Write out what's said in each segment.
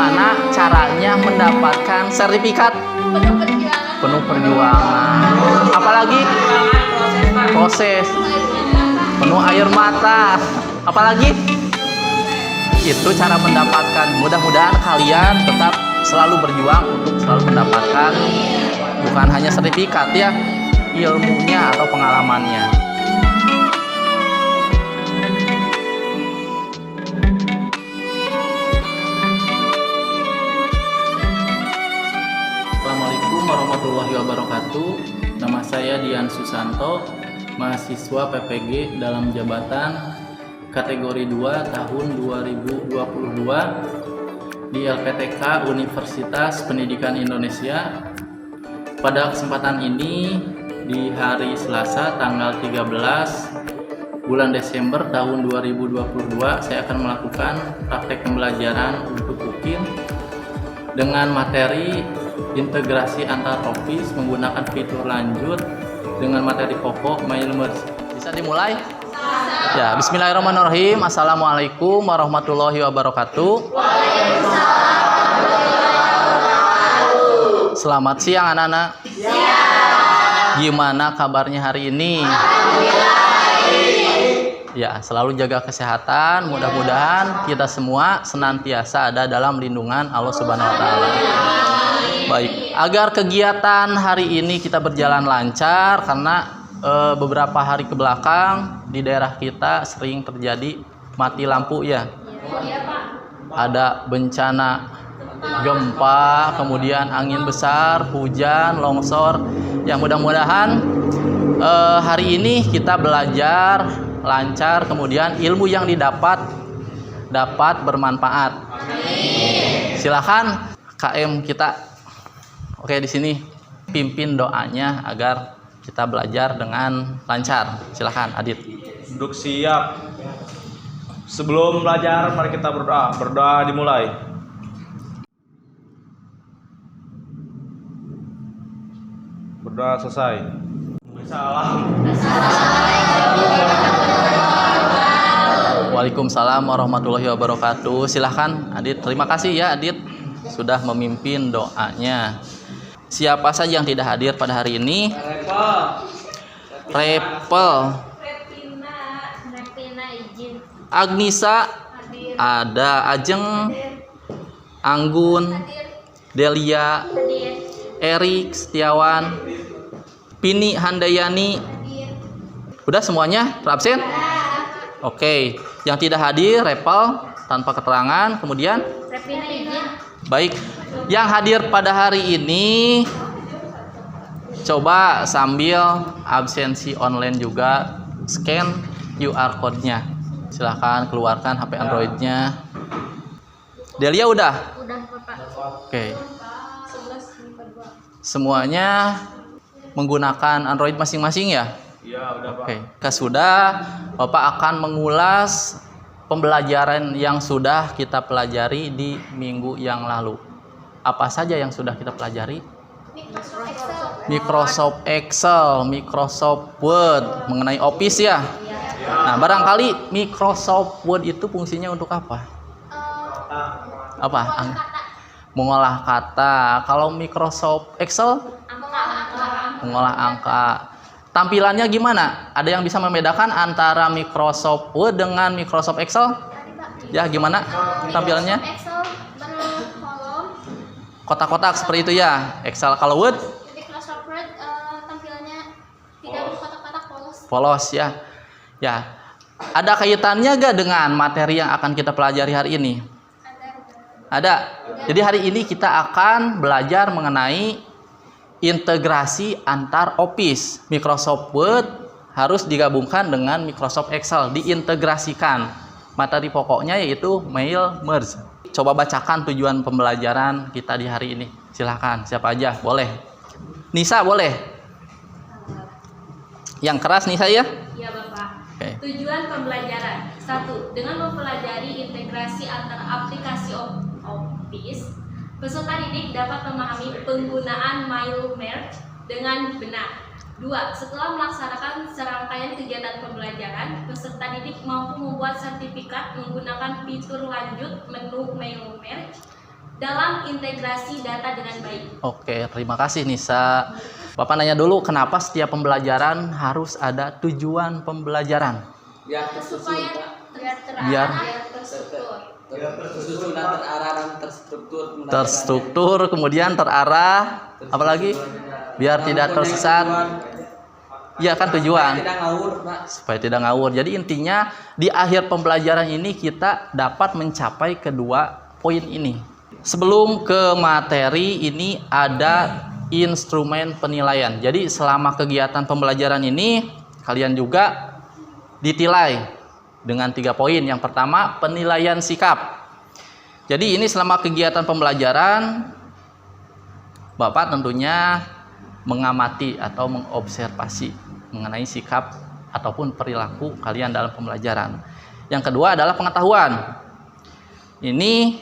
gimana caranya mendapatkan sertifikat penuh perjuangan. Apalagi proses penuh air mata. Apalagi itu cara mendapatkan. Mudah-mudahan kalian tetap selalu berjuang untuk selalu mendapatkan bukan hanya sertifikat ya, ilmunya atau pengalamannya. Assalamualaikum warahmatullahi wabarakatuh. Nama saya Dian Susanto, mahasiswa PPG dalam jabatan kategori 2 tahun 2022 di LPTK Universitas Pendidikan Indonesia. Pada kesempatan ini di hari Selasa tanggal 13 bulan Desember tahun 2022 saya akan melakukan praktek pembelajaran untuk UKIM dengan materi integrasi antar office menggunakan fitur lanjut dengan materi pokok MailMerge. Bisa dimulai? Ya, bismillahirrahmanirrahim. Assalamualaikum warahmatullahi wabarakatuh. Selamat siang anak-anak. Gimana kabarnya hari ini? Ya, selalu jaga kesehatan. Mudah-mudahan kita semua senantiasa ada dalam lindungan Allah Subhanahu wa taala. Baik, agar kegiatan hari ini kita berjalan lancar karena beberapa hari ke belakang di daerah kita sering terjadi mati lampu ya. Ada bencana gempa, kemudian angin besar, hujan, longsor. Ya, mudah-mudahan hari ini kita belajar lancar, kemudian ilmu yang didapat dapat bermanfaat. Silakan KM kita. Oke, di sini pimpin doanya agar kita belajar dengan lancar. Silakan Adit. Duduk siap. Sebelum belajar mari kita berdoa. Berdoa dimulai. Berdoa selesai. Salam. Waalaikumsalam warahmatullahi wabarakatuh. Silahkan Adit. Terima kasih ya Adit sudah memimpin doanya. Siapa saja yang tidak hadir pada hari ini? Repel, Agnisa, ada Ajeng, Anggun, Delia, Erik, Setiawan, Pini, Handayani. Udah semuanya terabsen? Oke, yang tidak hadir Repel tanpa keterangan, kemudian baik, yang hadir pada hari ini coba sambil absensi online juga scan QR code-nya. Silahkan keluarkan HP Android-nya. Delia udah? Udah, Bapak. Oke. Semuanya menggunakan Android masing-masing ya? Iya, udah, Pak. Oke. Sudah, Bapak akan mengulas pembelajaran yang sudah kita pelajari di minggu yang lalu. Apa saja yang sudah kita pelajari? Microsoft Excel, Microsoft Word, mengenai Office ya. Nah, barangkali Microsoft Word itu fungsinya untuk apa? Apa? Mengolah kata. Kalau Microsoft Excel? Mengolah angka. Tampilannya gimana? Ada yang bisa membedakan antara Microsoft Word dengan Microsoft Excel? Ya, gimana tampilannya? Excel berkolom. Kotak-kotak seperti itu ya. Excel. Kalau Word? Microsoft Word tampilannya tidak berkotak-kotak, polos. Polos ya. Ya. Ada kaitannya gak dengan materi yang akan kita pelajari hari ini? Ada. Jadi hari ini kita akan belajar mengenai integrasi antar Office. Microsoft Word harus digabungkan dengan Microsoft Excel, diintegrasikan. Materi pokoknya yaitu MailMerge. Coba bacakan tujuan pembelajaran kita di hari ini. Silahkan, siapa aja, boleh. Nisa boleh. Yang keras Nisa ya? Iya, Bapak. Oke. Tujuan pembelajaran 1. Dengan mempelajari integrasi antara aplikasi Office, peserta didik dapat memahami penggunaan MailMerge dengan benar. 2. Setelah melaksanakan serangkaian kegiatan pembelajaran, peserta didik mampu membuat sertifikat menggunakan fitur lanjut menu MailMerge. dalam integrasi data dengan baik. Oke, terima kasih Nisa. Bapak nanya dulu, kenapa setiap pembelajaran harus ada tujuan pembelajaran? Supaya Biar tersusun dan terarah dan terstruktur. terstruktur, kemudian terarah, apalagi biar tidak tersesat. Iya kan tujuan. Tidak ngawur, Pak. Supaya tidak ngawur. Jadi intinya di akhir pembelajaran ini kita dapat mencapai kedua poin ini. Sebelum ke materi ini ada instrumen penilaian. Jadi selama kegiatan pembelajaran ini kalian juga ditilai dengan 3 poin. Yang pertama penilaian sikap. Jadi ini selama kegiatan pembelajaran Bapak tentunya mengamati atau mengobservasi mengenai sikap ataupun perilaku kalian dalam pembelajaran. Yang kedua adalah pengetahuan. Ini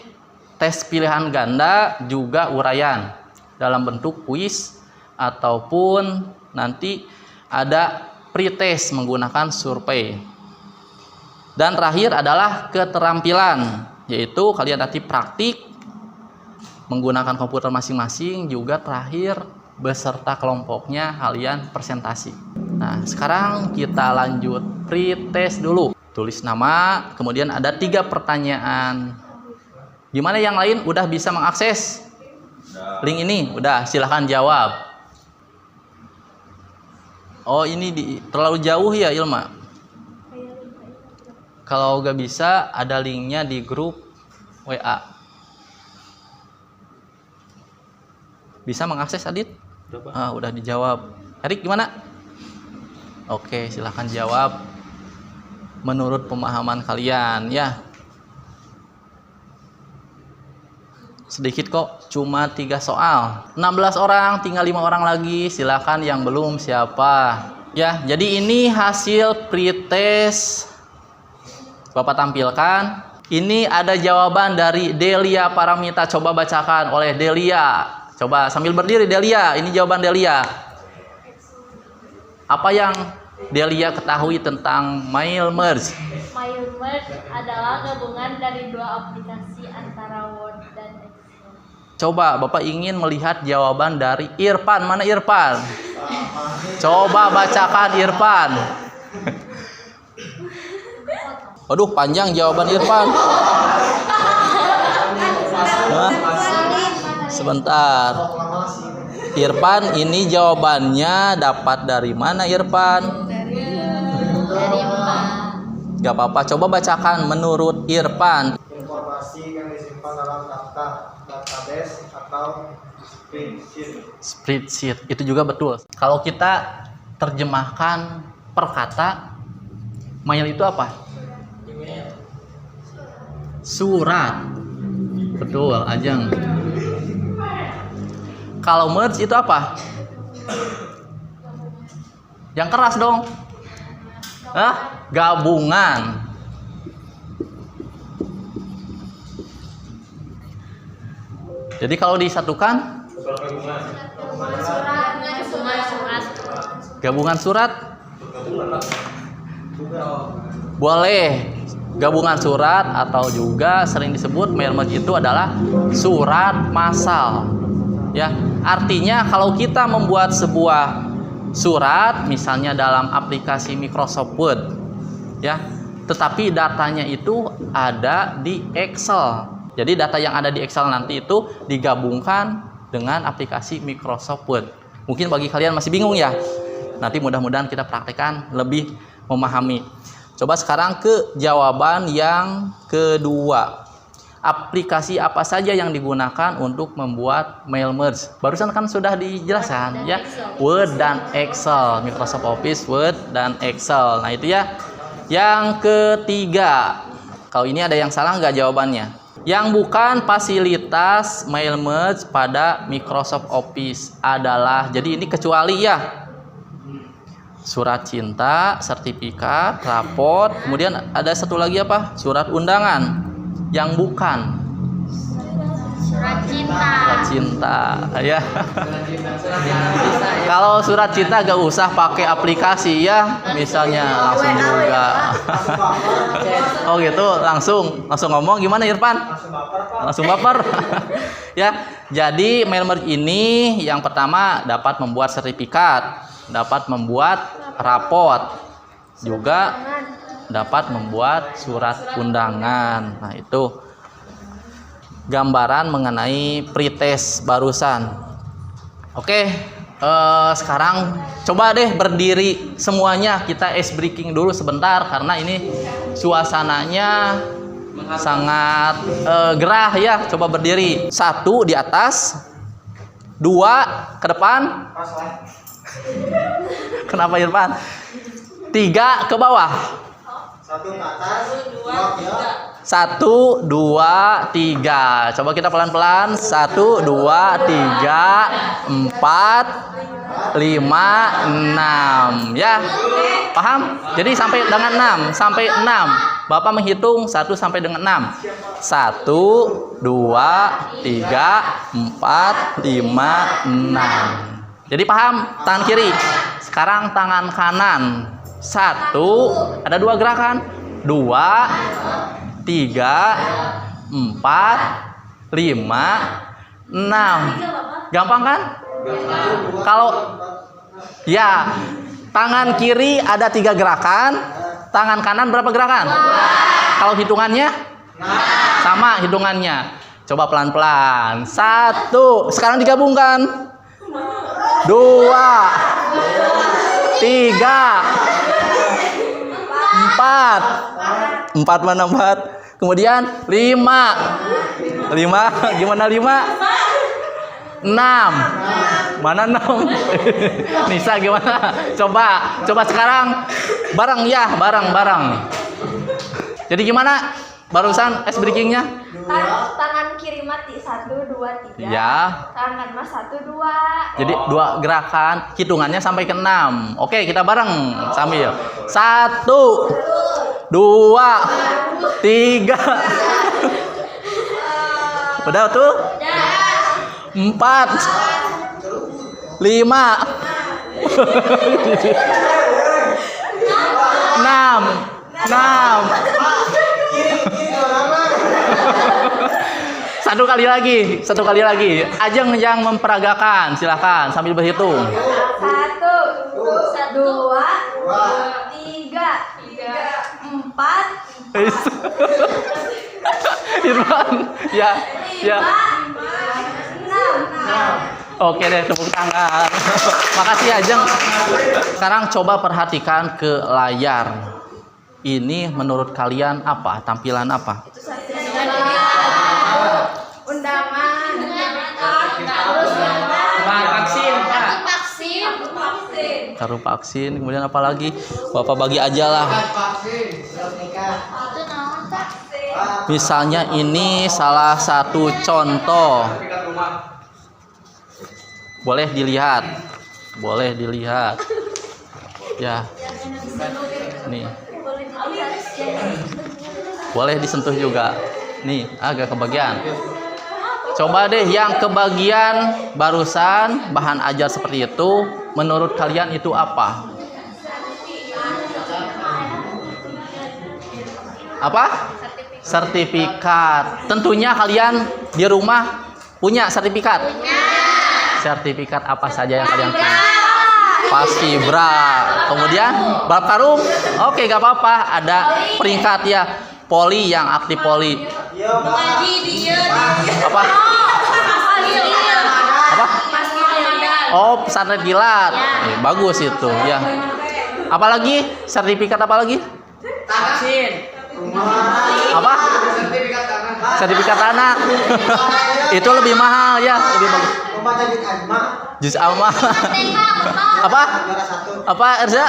tes pilihan ganda juga uraian dalam bentuk kuis ataupun nanti ada pretest menggunakan survei. Dan terakhir adalah keterampilan, yaitu kalian nanti praktik menggunakan komputer masing-masing, juga terakhir beserta kelompoknya kalian presentasi. Nah, sekarang kita lanjut pretest dulu. Tulis nama, kemudian ada 3 pertanyaan. Gimana yang lain udah bisa mengakses link ini? Udah, silahkan jawab. Oh, ini terlalu jauh ya Ilma? Kalau nggak bisa, ada linknya di grup WA. Bisa mengakses Adit? Udah dijawab. Erik gimana? Oke, silahkan jawab menurut pemahaman kalian ya. Sedikit kok, cuma 3 soal. 16 orang, tinggal 5 orang lagi. Silahkan yang belum siapa. Ya, jadi ini hasil pretest Bapak tampilkan. Ini ada jawaban dari Delia Paramita. Coba bacakan oleh Delia. Coba sambil berdiri Delia. Ini jawaban Delia. Apa yang Delia ketahui tentang mail merge? Mail merge adalah gabungan dari 2 aplikasi antara Word dan Excel. Coba Bapak ingin melihat jawaban dari Irfan. Mana Irfan? Coba bacakan Irfan. Waduh, panjang jawaban Irfan. Hah? Sebentar. Irfan, ini jawabannya dapat dari mana Irfan? Dari Gak apa-apa, coba bacakan menurut Irfan. Informasi yang disimpan dalam daftar, database, atau spreadsheet. Spreadsheet, itu juga betul. Kalau kita terjemahkan per kata, mail itu apa? Surat. Betul, Ajeng. Kalau merge itu apa? Yang keras dong. Hah? Gabungan. Jadi kalau disatukan gabungan surat boleh. Gabungan surat atau juga sering disebut mail merge itu adalah surat massal. Ya, artinya kalau kita membuat sebuah surat misalnya dalam aplikasi Microsoft Word ya, tetapi datanya itu ada di Excel. Jadi data yang ada di Excel nanti itu digabungkan dengan aplikasi Microsoft Word. Mungkin bagi kalian masih bingung ya. Nanti mudah-mudahan kita praktekkan lebih memahami. Coba sekarang ke jawaban yang kedua. Aplikasi apa saja yang digunakan untuk membuat mail merge? Barusan kan sudah dijelaskan ya, Word dan Excel, Microsoft Office, Word dan Excel. Nah itu ya. Yang ketiga, kalau ini ada yang salah nggak jawabannya? Yang bukan fasilitas mail merge pada Microsoft Office adalah, jadi ini kecuali ya, surat cinta, sertifikat, raport, kemudian ada satu lagi apa? Surat undangan. Yang bukan surat cinta. surat cinta ya. Kalau surat cinta gak usah pakai aplikasi ya, misalnya langsung juga Oh gitu, langsung ngomong gimana Irfan? Langsung baper Pak. Langsung baper. Ya, jadi mail merge ini yang pertama dapat membuat sertifikat, dapat membuat raport, juga dapat membuat surat undangan. Nah, itu gambaran mengenai pretest barusan. Oke, sekarang coba deh berdiri semuanya, kita ice breaking dulu sebentar karena ini suasananya sangat gerah ya. Coba berdiri, 1 di atas, 2 ke depan. Pas lah. Kenapa Irfan? 3 ke bawah. 1 ke atas, 2 ke 1, 2, 3. Coba kita pelan-pelan. 1, 2, 3, 4, 5, 6. Ya, paham? Jadi sampai dengan 6, sampai 6. Bapak menghitung 1 sampai dengan 6. 1, 2, 3, 4, 5, 6. Jadi paham? Tangan kiri. Sekarang tangan kanan. 1, ada 2 gerakan. 2, 3, 4, 5, 6. Gampang kan? Kalau ya, tangan kiri ada 3 gerakan, tangan kanan berapa gerakan? Kalau hitungannya sama hitungannya. Coba pelan-pelan. 1, sekarang digabungkan. 2, 3, 4 mana 4? Kemudian 5 gimana 5? 6 mana 6? Nisa gimana? Coba sekarang bareng ya, bareng. Jadi gimana barusan ice breakingnya? Tangan kiri mati 1, 2, 3. Ya. Tangan mas 1, 2. Jadi 2 gerakan, hitungannya sampai ke 6. Oke, kita bareng sambil 1, 2, 3. Udah tuh? 4, 5, 6. Satu kali lagi. Ajeng yang memperagakan, silakan sambil berhitung. 1, 2, 3, 4, Irfan, ya. 5, 6. Oke deh, tepuk tangan. Makasih Ajeng. Sekarang coba perhatikan ke layar. Ini menurut kalian apa? Tampilan apa? Undangan. Vaksin. Taruh vaksin, kemudian apa lagi? Bapak bagi aja lah. Misalnya ini salah satu contoh. Boleh dilihat. Ya. Nih. Boleh disentuh juga. Nih, agak kebagian. Coba deh yang kebagian barusan bahan ajar seperti itu, menurut kalian itu apa? Apa? Sertifikat. Tentunya kalian di rumah punya sertifikat. Sertifikat apa saja yang kalian punya? Paskibra. Kemudian bab karung. Oke, gak apa-apa. Ada peringkat ya. Poli yang aktif poli. Apa? Oh, pesantren kilat. Bagus itu ya. Apalagi sertifikat apa lagi? Vaksin. Apa? Sertifikat tanah. Itu lebih mahal ya, lebih bagus. Juz amma. Apa? Apa Erza?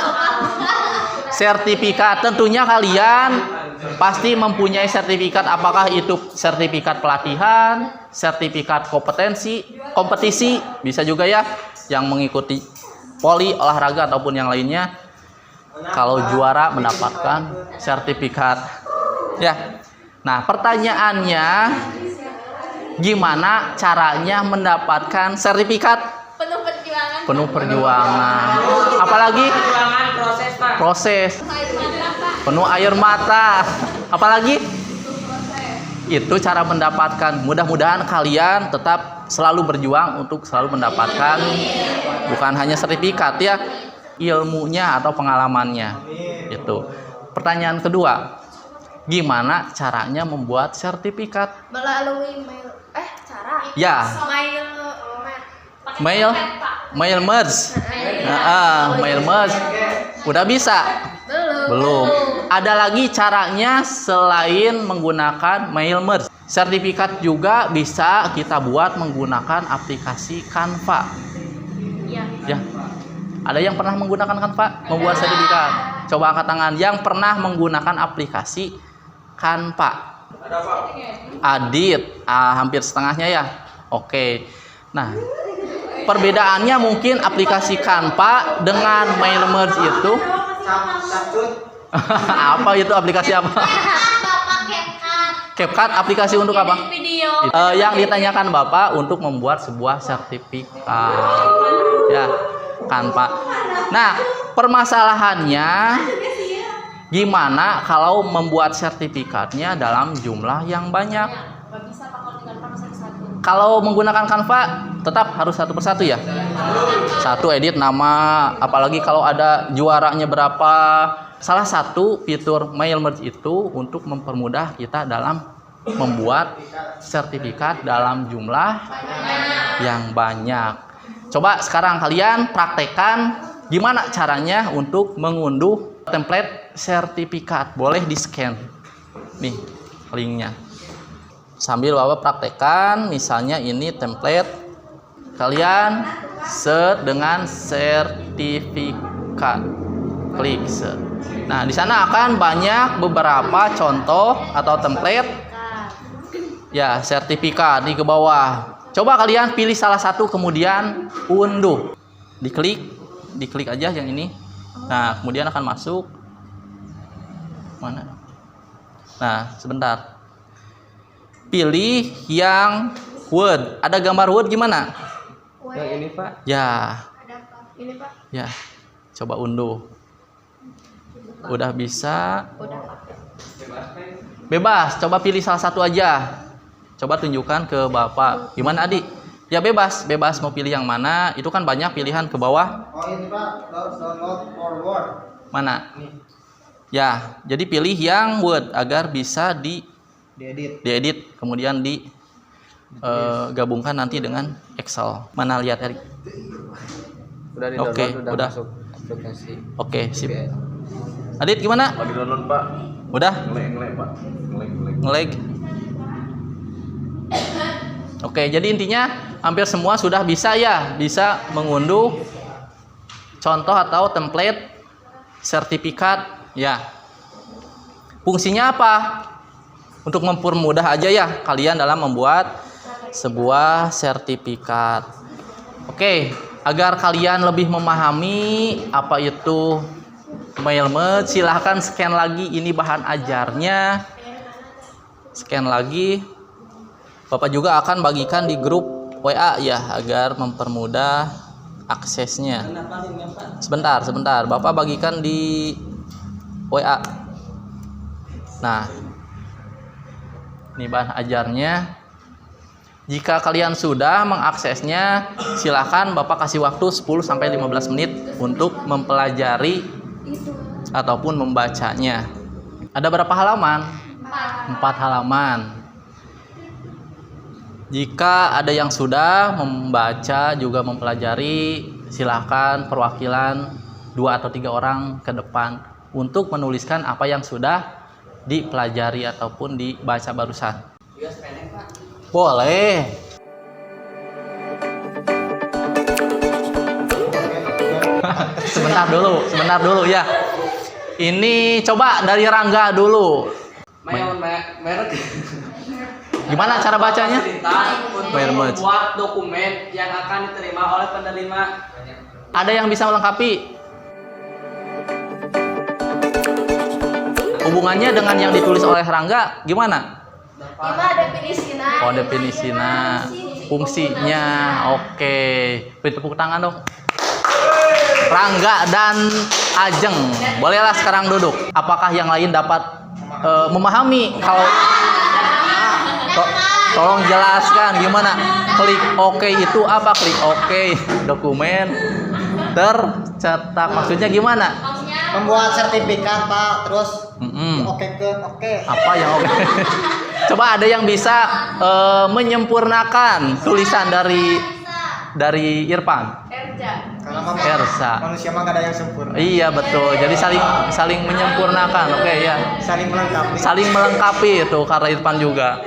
Sertifikat. Tentunya kalian pasti mempunyai sertifikat, apakah itu sertifikat pelatihan, sertifikat kompetisi, bisa juga ya, yang mengikuti poli, olahraga ataupun yang lainnya. Kalau juara mendapatkan sertifikat. Ya. Nah, pertanyaannya gimana caranya mendapatkan sertifikat? Penuh perjuangan. Apalagi? Perjuangan proses, Pak. Proses. Penuh air mata. Apalagi? Itu cara mendapatkan. Mudah-mudahan kalian tetap selalu berjuang untuk selalu mendapatkan bukan hanya sertifikat ya, ilmunya atau pengalamannya. Itu. Pertanyaan kedua, gimana caranya membuat sertifikat? Melalui mail. Cara. Ya. Mail merge. Mail merge. Udah bisa? Belum. Ada lagi caranya selain menggunakan mail merge. Sertifikat juga bisa kita buat menggunakan aplikasi Canva. Ya. Ada yang pernah menggunakan Canva membuat sertifikat? Coba angkat tangan yang pernah menggunakan aplikasi Canva. Adit, hampir setengahnya ya. Oke. Nah, perbedaannya mungkin aplikasi Canva dengan mail merge itu apa itu aplikasi apa? CapCut aplikasi untuk apa? Video. Yang ditanyakan Bapak untuk membuat sebuah sertifikat. Ya, Canva. Nah, permasalahannya gimana kalau membuat sertifikatnya dalam jumlah yang banyak? Kalau menggunakan Canva tetap harus satu persatu ya. Satu edit nama, apalagi kalau ada juaranya berapa. Salah satu fitur mail merge itu untuk mempermudah kita dalam membuat sertifikat dalam jumlah yang banyak. Coba sekarang kalian praktekkan gimana caranya untuk mengunduh template sertifikat. Boleh di-scan nih linknya. Sambil Bapak praktekkan, misalnya ini template, kalian search dengan sertifikat, klik search. Nah, di sana akan banyak beberapa contoh atau template ya sertifikat di ke bawah. Coba kalian pilih salah satu kemudian unduh, diklik aja yang ini. Nah, kemudian akan masuk mana? Nah, sebentar. Pilih yang Word. Ada gambar Word gimana? Yang ini Pak. Ya. Ini Pak. Ya. Coba unduh. Udah bisa? Bebas. Coba pilih salah satu aja. Coba tunjukkan ke Bapak. Gimana Adik? Ya bebas. Bebas mau pilih yang mana. Itu kan banyak pilihan ke bawah. Oh ini Pak, download forward. Mana? Ya. Jadi pilih yang Word agar bisa diedit, kemudian gabungkan nanti dengan Excel. Mana lihat Erik? Udah Oke, udah udah. masuk aplikasi. Oke, sip. Adit gimana? Lagi download Pak. Udah? Ngelek Pak. Ngelag. Oke, jadi intinya hampir semua sudah bisa ya, bisa mengunduh contoh atau template sertifikat ya. Fungsinya apa? Untuk mempermudah aja ya kalian dalam membuat sebuah sertifikat. Oke, agar kalian lebih memahami apa itu mail merge, silahkan scan lagi ini bahan ajarnya. Scan lagi. Bapak juga akan bagikan di grup WA ya agar mempermudah aksesnya. Sebentar. Bapak bagikan di WA. Nah, ini bahan ajarnya. Jika kalian sudah mengaksesnya, silakan Bapak kasih waktu 10-15 menit untuk mempelajari ataupun membacanya. Ada berapa halaman? 4 halaman. Jika ada yang sudah membaca juga mempelajari, silakan perwakilan 2 atau 3 orang ke depan untuk menuliskan apa yang sudah dipelajari ataupun dibaca barusan. Boleh. Sebentar dulu ya. Ini coba dari Rangga dulu. Merek. Gimana cara bacanya? Untuk Mail merge. membuat dokumen yang akan diterima oleh penerima. Ada yang bisa melengkapi? Hubungannya dengan yang ditulis oleh Rangga gimana? Gimana definisinya? Oh, definisinya, fungsinya. Oke. Beri tepuk tangan dong. Rangga dan Ajeng, bolehlah sekarang duduk. Apakah yang lain dapat memahami kalau tolong jelaskan gimana klik OK itu apa? Klik OK dokumen tercetak maksudnya gimana? Maksudnya Membuat sertifikat, Pak. Terus oke. Apa yang OK? Coba ada yang bisa menyempurnakan tulisan dari Irfan? Karena memang Ersa. manusia mah gak ada yang sempurna. Iya betul. Jadi saling menyempurnakan. Oke ya. Saling melengkapi. Saling melengkapi itu kata Irfan juga.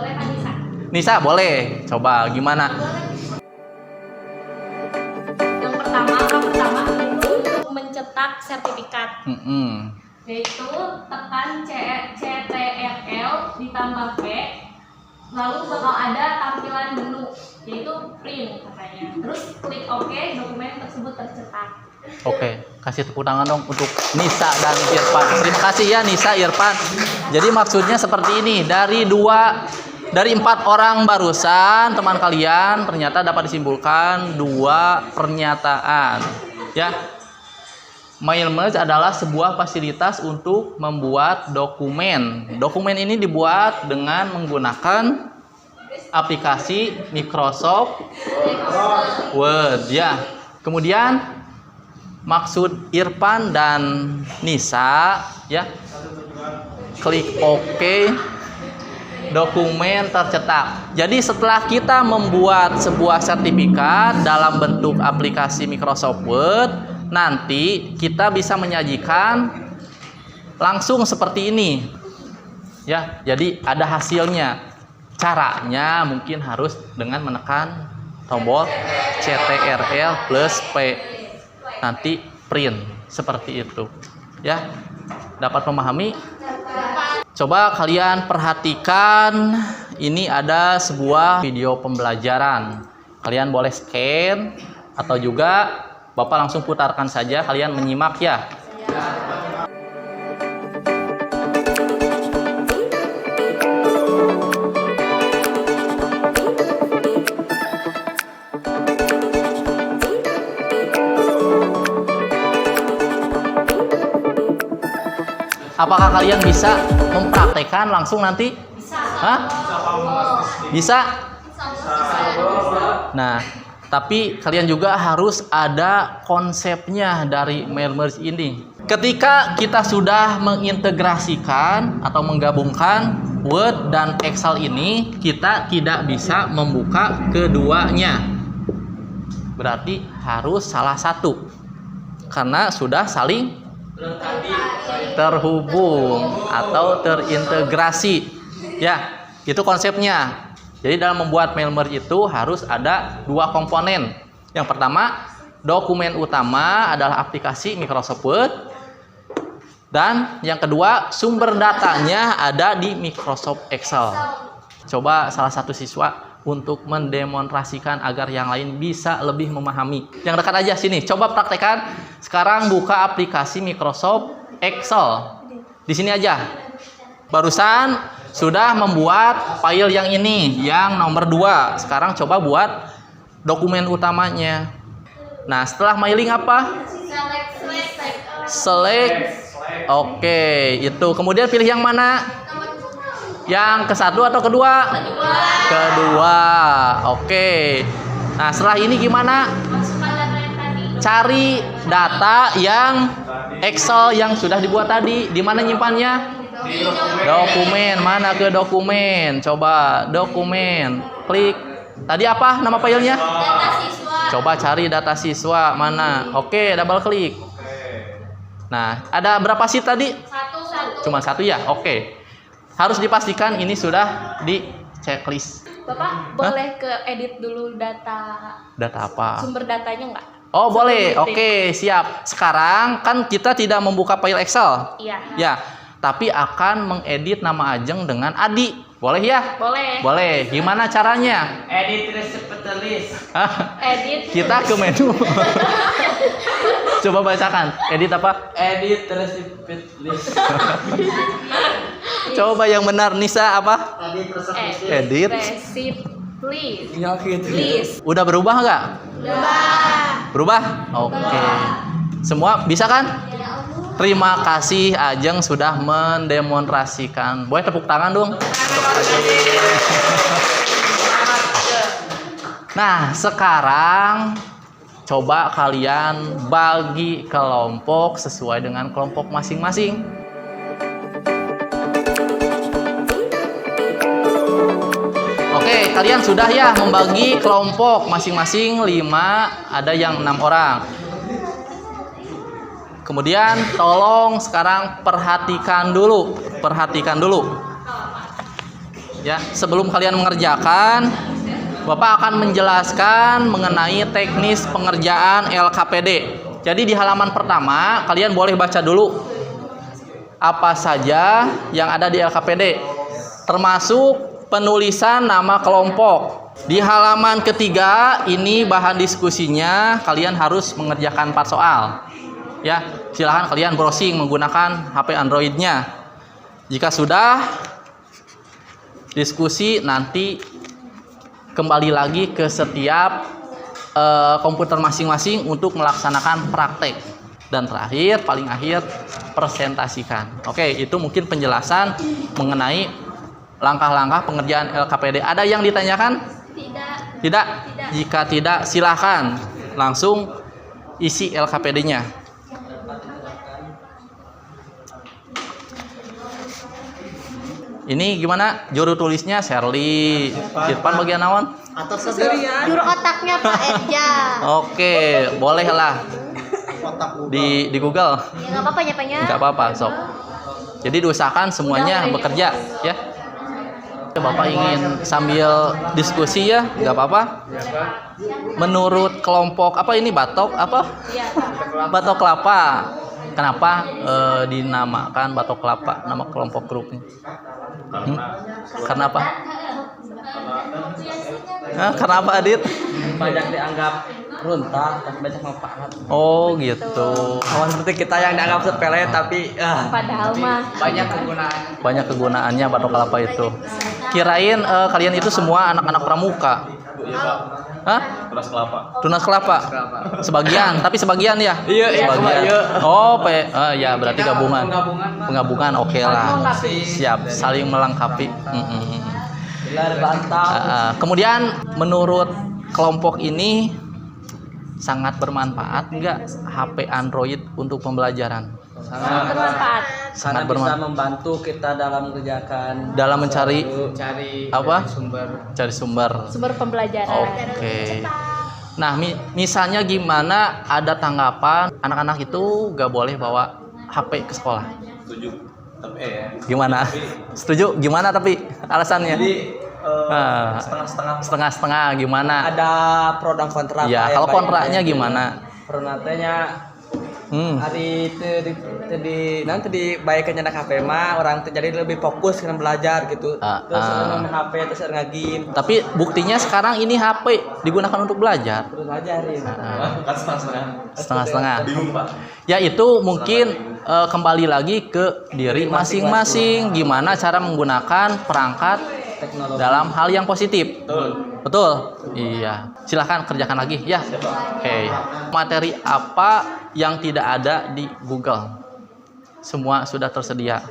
boleh Kak Nisa? Nisa boleh. Coba gimana? Yang pertama untuk mencetak sertifikat, yaitu tekan CTRL ditambah V, lalu bakal ada tampilan menu yaitu print katanya. Terus klik OK, dokumen tersebut tercetak. Oke, kasih tepuk tangan dong untuk Nisa dan Irfan. Terima kasih ya Nisa, Irfan. Jadi maksudnya seperti ini, dari 4 orang barusan teman kalian ternyata dapat disimpulkan 2 pernyataan. Ya. Mail merge adalah sebuah fasilitas untuk membuat dokumen. Dokumen ini dibuat dengan menggunakan aplikasi Microsoft Word ya. Kemudian maksud Irfan dan Nisa ya, klik OK, dokumen tercetak. Jadi setelah kita membuat sebuah sertifikat dalam bentuk aplikasi Microsoft Word, nanti kita bisa menyajikan langsung seperti ini ya. Jadi ada hasilnya. Caranya mungkin harus dengan menekan tombol CTRL plus P, nanti print seperti itu ya. Dapat memahami? Coba kalian perhatikan, ini ada sebuah video pembelajaran. Kalian boleh scan atau juga Bapak langsung putarkan saja, kalian menyimak ya. Apakah kalian bisa mempraktekkan langsung nanti? Bisa. Hah? Bisa? Nah, tapi kalian juga harus ada konsepnya dari mail merge ini. Ketika kita sudah mengintegrasikan atau menggabungkan Word dan Excel ini, kita tidak bisa membuka keduanya. Berarti harus salah satu. Karena sudah saling terhubung atau terintegrasi. Ya, itu konsepnya. Jadi dalam membuat mail merge itu harus ada 2 komponen. Yang pertama, dokumen utama adalah aplikasi Microsoft Word. Dan yang kedua, sumber datanya ada di Microsoft Excel. Coba salah satu siswa untuk mendemonstrasikan agar yang lain bisa lebih memahami. Yang dekat aja sini, coba praktekkan. Sekarang buka aplikasi Microsoft Excel. Di sini aja. Barusan sudah membuat file yang ini, yang nomor 2. Sekarang coba buat dokumen utamanya. Nah, setelah mailing apa? Select. Oke, itu. Kemudian pilih yang mana? Yang ke-1 atau kedua? Kedua. Oke. Nah, setelah ini gimana? Masukkan data yang tadi. Cari data yang Excel yang sudah dibuat tadi. Di mana nyimpannya? Dokumen. Mana ke dokumen? Coba dokumen. Klik. Tadi apa nama filenya? Data siswa. Coba cari data siswa. Mana? Oke, double klik. Nah, ada berapa sheet tadi? Satu. Cuma 1 ya? Oke. Harus dipastikan ini sudah di checklist. Bapak boleh ke edit dulu data Data apa? sumber datanya nggak? Oh, boleh. Sebelum Oke, siap. Sekarang kan kita tidak membuka file Excel. Iya. Ya, tapi akan mengedit nama Ajeng dengan Adi. Boleh ya? Boleh. Boleh. Gimana caranya? Edit recipe list. Edit. Kita ke menu. Coba bacakan. Edit apa? Edit recipe list. Coba yang benar, Nisa apa? Tadi persepsi. Edit. Receipt please. Ya gitu. Please. Udah berubah nggak? Berubah. Oke. Semua bisa kan? Terima kasih Ajeng sudah mendemonstrasikan. Boleh tepuk tangan dong. Nah, sekarang coba kalian bagi kelompok sesuai dengan kelompok masing-masing. Oke, kalian sudah ya membagi kelompok masing-masing 5, ada yang 6 orang. Kemudian tolong sekarang perhatikan dulu. Ya, sebelum kalian mengerjakan, Bapak akan menjelaskan mengenai teknis pengerjaan LKPD. Jadi di halaman pertama kalian boleh baca dulu apa saja yang ada di LKPD, termasuk penulisan nama kelompok. Di halaman ketiga ini bahan diskusinya, kalian harus mengerjakan 4 soal. Ya, silahkan kalian browsing menggunakan HP Android-nya. Jika sudah diskusi, nanti kembali lagi ke setiap komputer masing-masing untuk melaksanakan praktek. Dan terakhir, paling akhir, presentasikan. Oke, itu mungkin penjelasan mengenai langkah-langkah pengerjaan LKPD. Ada yang ditanyakan? Tidak? Jika tidak, silahkan langsung isi LKPD-nya. Ini gimana? Juru tulisnya Sherly. Irfan bagian naon? Atau sebenarnya Juru otaknya Pak Eja. Oke, bolehlah otak Google. di Google. Ya nggak apa-apa nyapanya. Nggak apa-apa, sok. Jadi diusahakan semuanya bekerja, ya. Bapak ingin sambil diskusi ya, nggak apa-apa. Menurut kelompok apa ini batok apa? Batok kelapa. Kenapa dinamakan batok kelapa? Nama kelompok grupnya? Karena apa? Karena apa, Adit? Banyak dianggap runtah, tapi banyak manfaat. Oh gitu. Kawan seperti kita yang dianggap sepele tapi Padahal mah banyak kegunaan. Banyak kegunaannya batok kelapa itu. Kirain kalian itu semua anak-anak pramuka. Hah? Tunas kelapa. Tunas kelapa. Sebagian, tapi sebagian ya. Iya, Sebagian. iya. Oh, ya berarti gabungan. Penggabungan. Penggabungan oke lah. Siap, saling melengkapi. Gelar bantau. Kemudian menurut kelompok ini sangat bermanfaat enggak HP Android untuk pembelajaran? bermanfaat. Sangat Karena bisa bermanfaat membantu kita dalam mengerjakan dalam mencari cari apa? sumber. Cari sumber. Sumber pembelajaran. Oke. Nah, misalnya gimana ada tanggapan anak-anak itu gak boleh bawa HP ke sekolah? Setuju. Tapi ya. Gimana? Setuju? Gimana tapi alasannya? Jadi Ah. Setengah-setengah gimana? Ada pro dan kontra. Ya, Pak, kalau baik. kontraknya gimana? Pro nantenya hari nanti dibaikkan anak HP mah orang jadi lebih fokus dengan belajar gitu. Terus main HP terus ngagin. Tapi buktinya sekarang ini HP digunakan untuk belajar. Terus belajarin. Kan setengah-setengah. Setengah-setengah. Bingung, Pak. Ya itu mungkin kembali lagi ke diri masing-masing. Gimana cara menggunakan perangkat Teknologi. dalam hal yang positif. Betul? Iya. Silahkan kerjakan lagi ya. Oke. Materi apa yang tidak ada di Google? Semua sudah tersedia.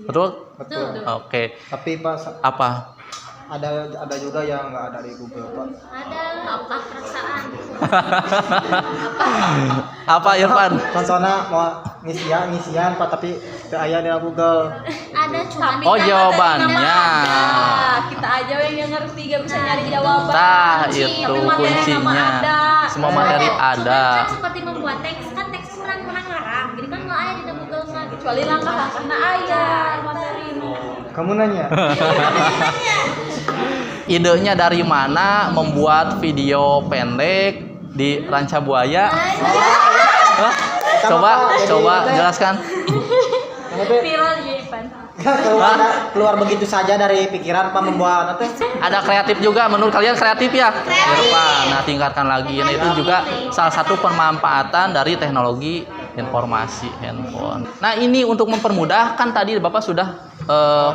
Betul? Betul. Oke. Tapi Pak, Apa? ada juga yang nggak ada di Google Pak. Ada apa perasaan? Apa Irfan? Contohnya mau ngisian Pak, tapi teu aya di Google. Ada cuma Oh, jawabannya. Kita aja yang ngerti gak bisa nyari jawaban. Nah, Kunci. itu Tapi materi kuncinya. nama ada. Semua materi ada. Kan seperti membuat teks, kan teks kurang ngarang. Jadi kan nggak ada di Google mah. Kecuali langkah-langkahnya aja materi. Kamu nanya. Idenya dari mana membuat video pendek di Ranca Buaya? Hah? Coba jelaskan. Viral ya Ipan. keluar begitu saja dari pikiran Pak membuat apa? Ada kreatif juga, menurut kalian kreatif ya? Irfan, nah tingkatkan lagi. Nah itu juga salah satu pemanfaatan dari teknologi informasi handphone. Nah ini untuk mempermudah, kan tadi Bapak sudah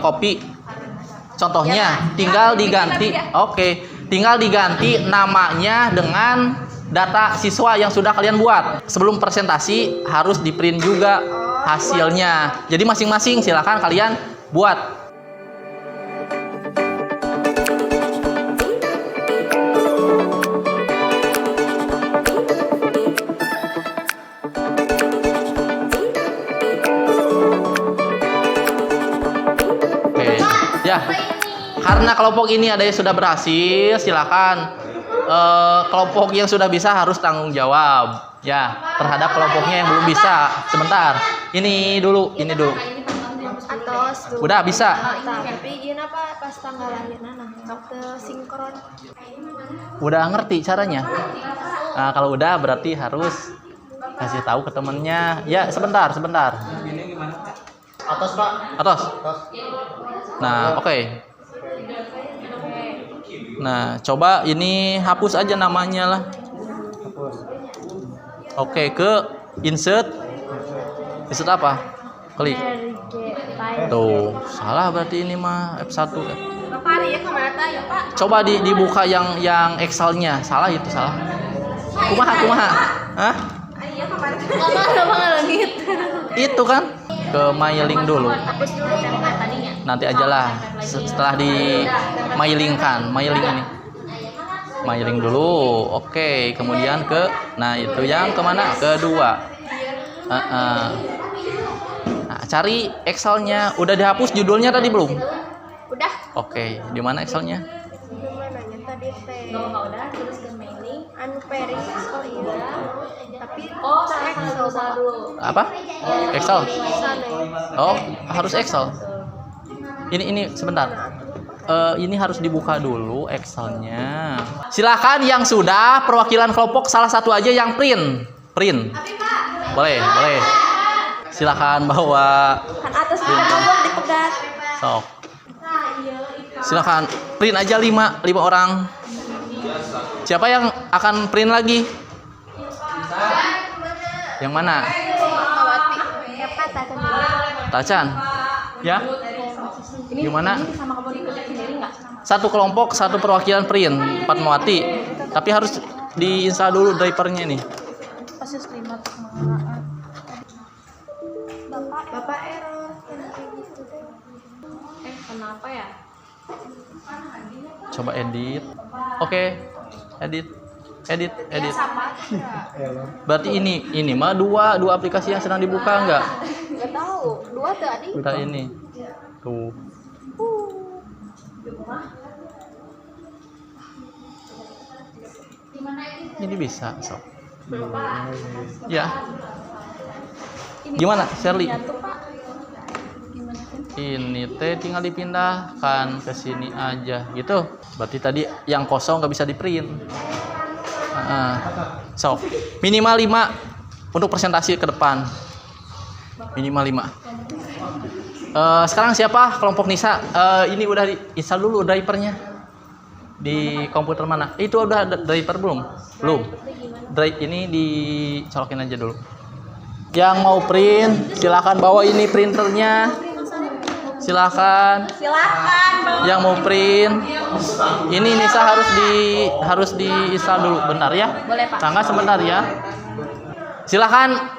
copy contohnya, tinggal diganti. Oke, tinggal diganti namanya dengan data siswa yang sudah kalian buat. Sebelum presentasi harus di print juga hasilnya. Jadi masing-masing silakan kalian buat. Oke, ya. Karena kelompok ini ada yang sudah berhasil, silakan kelompok yang sudah bisa harus tanggung jawab ya terhadap kelompoknya yang belum bisa. Sebentar, ini dulu. Atos dulu. Udah bisa. Tapi ini apa pas tanggal lahirnya nah waktu sinkron. Udah ngerti caranya. Nah, kalau udah berarti harus kasih tahu ke temennya. Ya, sebentar. Atas Pak. Atas. Atas. Nah, oke. Nah, coba ini hapus aja namanya lah. Hapus. Oke, ke insert. Insert apa? Klik. Tuh, salah berarti ini mah F1. Bapak hari ya kemana ya Pak? Coba dibuka yang Excel-nya. Salah itu, salah. Kumaha? Hah? Iya kemana? Itu kan ke mailing dulu. Hapus dulu template tadinya. Nanti ajalah setelah di mailing ini. Mailing dulu. Oke, kemudian ke itu yang kemana? Kedua. Nah, cari Excel-nya. Udah dihapus judulnya tadi belum? Udah. Oke, di mana Excel-nya? Mananya tadi teh. Kalau nggak udah terus ke mailing. Anu pairing oh iya. Tapi Excel baru. Apa? Excel. sana. Oh, harus Excel. Ini sebentar. Ini harus dibuka dulu Excel-nya. Silakan yang sudah perwakilan kelompok salah satu aja yang print. Boleh. Silakan bawa. Kan atas kita ngomong dipegat. Sok. Silakan print aja 5 orang. Siapa yang akan print lagi? Yang mana? Tacan. Ya. Gimana? Sama kamu diikutin sendiri nggak? Satu kelompok, satu perwakilan print, Fatmawati. Tapi harus diinstal dulu drivernya nih. Pasus 5 Bapak error yang kayak gitu deh. Kenapa ya? Coba edit. Oke. Edit. Berarti ini mah dua aplikasi yang sedang dibuka enggak? Enggak tahu. 2 tadi. Kita ini. Tuh. Ini bisa, sob. Ya. Gimana, Shirley? Ini teh tinggal dipindahkan ke sini aja, gitu. Berarti tadi yang kosong nggak bisa di print. So, minimal 5 untuk presentasi ke depan. Minimal 5. Sekarang siapa? Kelompok Nisa. Ini udah diinstal dulu drivernya. Di komputer mana? Itu udah ada driver belum? Belum. Drive ini dicolokin aja dulu. Yang mau print, silakan bawa ini printernya. Silakan. Yang mau print, ini Nisa harus diinstal dulu. Bentar ya. Boleh, Pak. Tangga sebentar ya. Silakan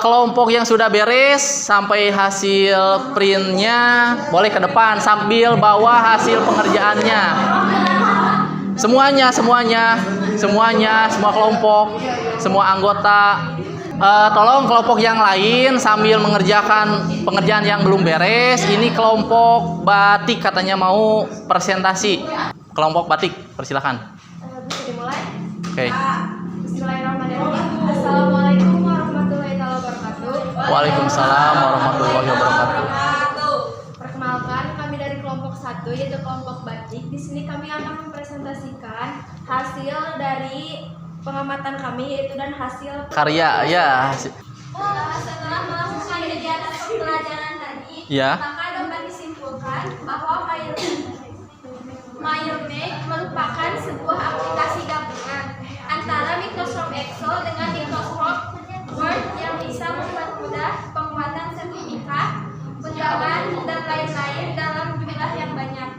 kelompok yang sudah beres sampai hasil printnya boleh ke depan sambil bawa hasil pengerjaannya. Semuanya, semua kelompok, semua anggota. Tolong kelompok yang lain sambil mengerjakan pengerjaan yang belum beres. Ini kelompok batik katanya mau presentasi. Kelompok batik, persilakan. Bisa dimulai? Oke. Bismillahirrahmanirrahim. Assalamualaikum warahmatullahi wabarakatuh. Waalaikumsalam warahmatullahi wabarakatuh. Perkenalkan, kami dari kelompok 1 yaitu kelompok batik. Di sini kami akan mempresentasikan hasil dari pengamatan kami yaitu dan hasil Karya ya. setelah melakukan kegiatan pembelajaran tadi, Ya. maka dapat disimpulkan bahwa MailMake merupakan sebuah aplikasi gabungan antara Microsoft Excel dengan Microsoft Word yang bisa mempermudah pembuatan sertifikat, undangan, dan lain-lain dalam jumlah yang banyak.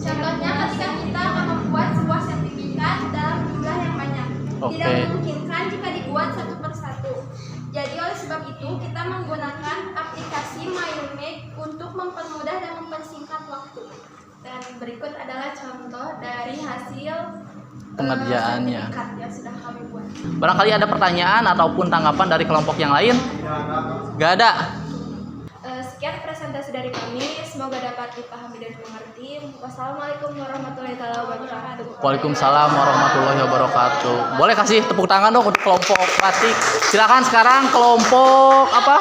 Contohnya ketika kita akan membuat sebuah sertifikat dalam jumlah yang banyak, Oke. tidak memungkinkan jika dibuat satu persatu. Jadi oleh sebab itu itu kita menggunakan aplikasi MyLMake untuk mempermudah dan mempersingkat waktu. Dan berikut adalah contoh dari hasil Pengerjaannya. sertifikat yang sudah kami buat. Barangkali ada pertanyaan ataupun tanggapan dari kelompok yang lain? Gak ada. Sekian presentasi dari kami, semoga dapat dipahami dan dimengerti. Wassalamualaikum warahmatullahi wabarakatuh. Waalaikumsalam warahmatullahi wabarakatuh. Boleh kasih tepuk tangan dong untuk kelompok batik. Silakan sekarang kelompok apa?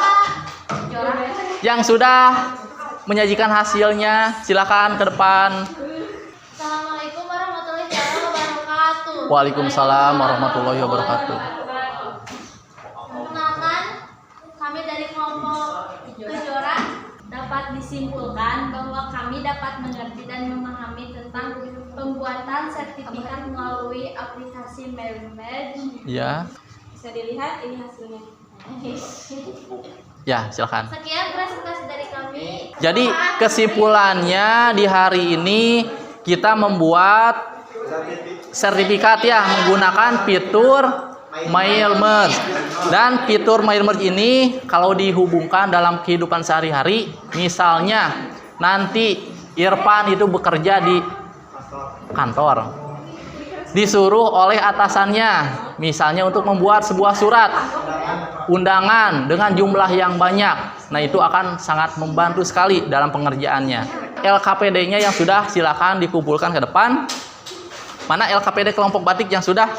Yang sudah menyajikan hasilnya, silakan ke depan. Assalamualaikum warahmatullahi wabarakatuh. Waalaikumsalam warahmatullahi wabarakatuh. Perkenalkan, kami dari kelompok Kejora. Dapat disimpulkan bahwa kami dapat mengerti dan memahami tentang pembuatan sertifikat melalui aplikasi MyLMake. Ya, Bisa dilihat ini hasilnya. ya silakan. Sekian presentasi dari kami. Jadi kesimpulannya di hari ini kita membuat sertifikat ya menggunakan fitur MyLMake. Dan fitur MyLMake ini kalau dihubungkan dalam kehidupan sehari-hari, misalnya nanti Irfan itu bekerja di kantor, disuruh oleh atasannya misalnya untuk membuat sebuah surat undangan dengan jumlah yang banyak. Nah, itu akan sangat membantu sekali dalam pengerjaannya. LKPD-nya yang sudah silakan dikumpulkan ke depan. Mana LKPD kelompok batik yang sudah?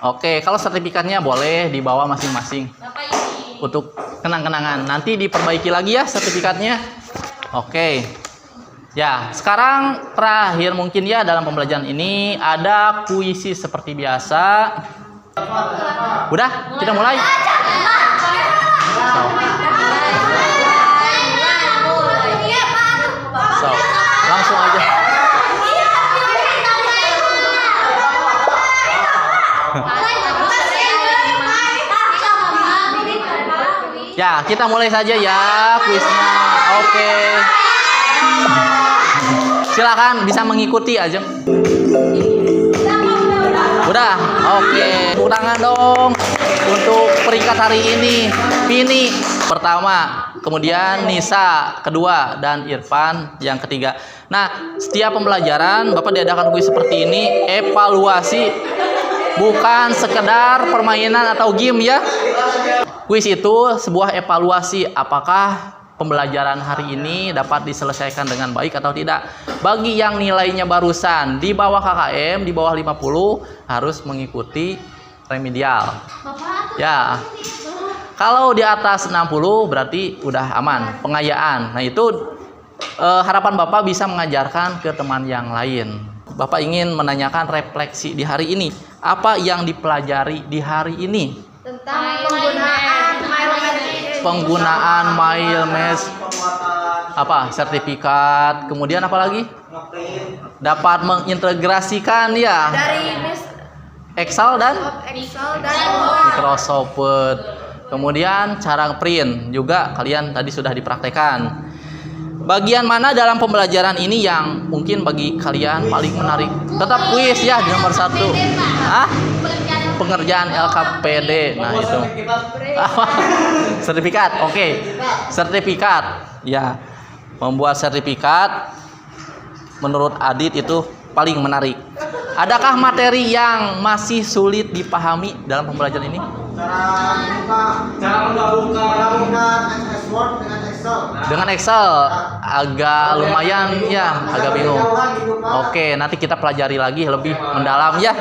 Oke, kalau sertifikatnya boleh dibawa masing-masing Bapak ini. untuk kenang-kenangan. Nanti diperbaiki lagi ya sertifikatnya. Oke. Ya, sekarang terakhir mungkin ya dalam pembelajaran ini ada puisi seperti biasa. Udah, kita mulai. So, langsung aja. Ya, kita mulai saja ya kuisnya. Oke. Silakan bisa mengikuti aja. Udah, oke. Tepuk tangan dong untuk peringkat hari ini. Vini pertama, kemudian Nisa kedua, dan Irfan yang ketiga. Nah, setiap pembelajaran Bapak diadakan kuis seperti ini, evaluasi, bukan sekedar permainan atau game ya. Kuis itu sebuah evaluasi apakah pembelajaran hari ini dapat diselesaikan dengan baik atau tidak. Bagi yang nilainya barusan di bawah KKM, di bawah 50 harus mengikuti remedial. Ya. Kalau di atas 60 berarti udah aman, pengayaan. Nah, itu harapan Bapak bisa mengajarkan ke teman yang lain. Bapak ingin menanyakan refleksi di hari ini. Apa yang dipelajari di hari ini? Tentang penggunaan MyLMake, apa sertifikat, kemudian apa lagi? Dapat mengintegrasikan ya dari Excel dan Excel dan Microsoft Word. Kemudian cara print juga kalian tadi sudah dipraktekkan. Bagian mana dalam pembelajaran ini yang mungkin bagi kalian paling menarik? Tetap kuis ya di nomor 1. Hah? Pengerjaan LKPD. Nah, itu. Sertifikat. Oke. Sertifikat. Ya. Membuat sertifikat menurut Adit itu paling menarik. Adakah materi yang masih sulit dipahami dalam pembelajaran ini? Cara menggabungkan MS Word dengan Excel. Dengan Excel agak lumayan ya, agak bingung. Oke, nanti kita pelajari lagi lebih mendalam ya.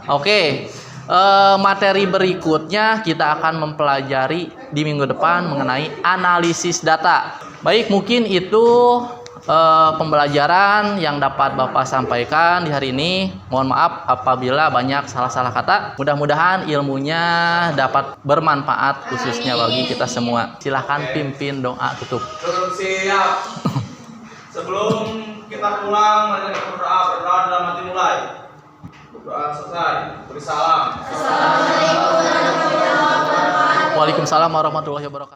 Oke. Materi berikutnya kita akan mempelajari di minggu depan mengenai analisis data. Baik, mungkin itu pembelajaran yang dapat Bapak sampaikan di hari ini. Mohon maaf apabila banyak salah-salah kata. Mudah-mudahan ilmunya dapat bermanfaat khususnya bagi kita semua. Silahkan pimpin doa tutup. siap. Sebelum kita pulang, mari kita berdoa dalam hati mulai. Berdoa selesai. Beri salam. Waalaikumsalam warahmatullahi wabarakatuh.